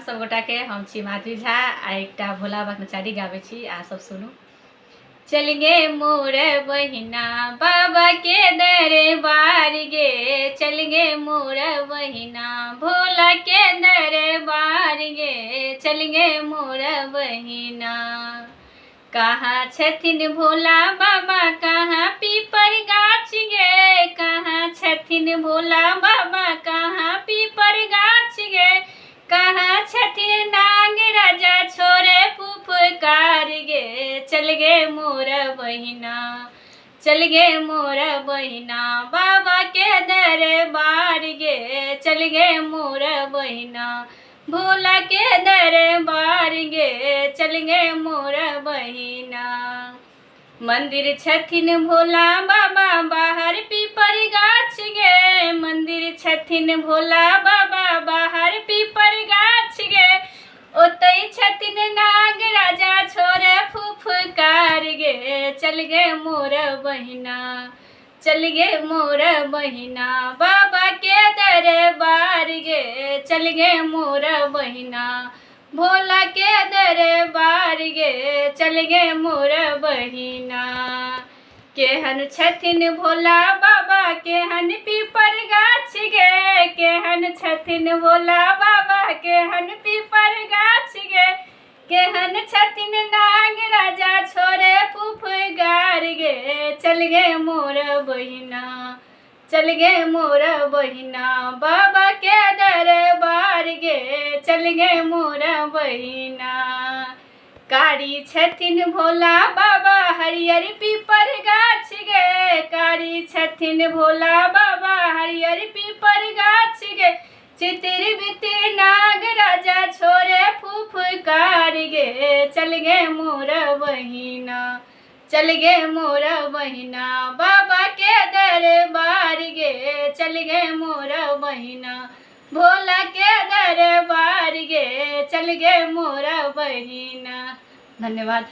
सब गोटा के। हम छी माधुरी झा आ एकटा भोला बाबा नचारी गाबै छी, आ सब सुनू। चल गे मोर बहिना बाबा के दरबार गे, चल गे मोर बहिना भोला के दरबार गे, चल गे मोर बहिना। कहाँ छथिन भोला बाबा कहाँ पीपर गाछ गे, कहाँ छथिन भोला बाबा कहाँ पीपर गाछ गे, कहाँ छथिन नाग राजा छोरे फुफकार गे, चल गे मोर बहिना, चल गे मोर बहिना बाबा के दरबार गे, चल गे मोर बहिना भोला के दरबार गे, चल गे मोर बहिना। मंदिर छथिन भोला बाबा बाहर पीपर गाछ गे, मंदिर छथिन भोला बाबा बाहर पीपर गाछ गे, ओतै छथिन नाग राजा छोरे फुफकार गे, चल गे मोर बहिना, चल गे मोर बहिना बाबा के दरबार गे, चल गे मोर बहिना भोला के दरबार गे, चल गे मोर बहिना। केहन छथिन भोला बाबा केहन पीपर गाछ गे, केहन छथिन भोला बाबा केहन पीपर गाछ गे, केहन छथिन नाग राजा छोरे फुफकार गे, चल गे मोर बहिना, चल गे मोर बहिना बाबा के दरबार गे, चल गे मोर बहिना। कारी छथिन भोला बाबा हरियर पीपर गाछ गे, कारी छथिन भोला बाबा हरियर पीपर गाछ गे, चितिर बितिर नाग राजा छोरे फुफकार गे, चल गे मोर बहिना, चल गे मोर बहिना बाबा के दरबार गे, चल गे मोर बहिना भोला के दरबार गे, चल गे मोर बहिना। धन्यवाद।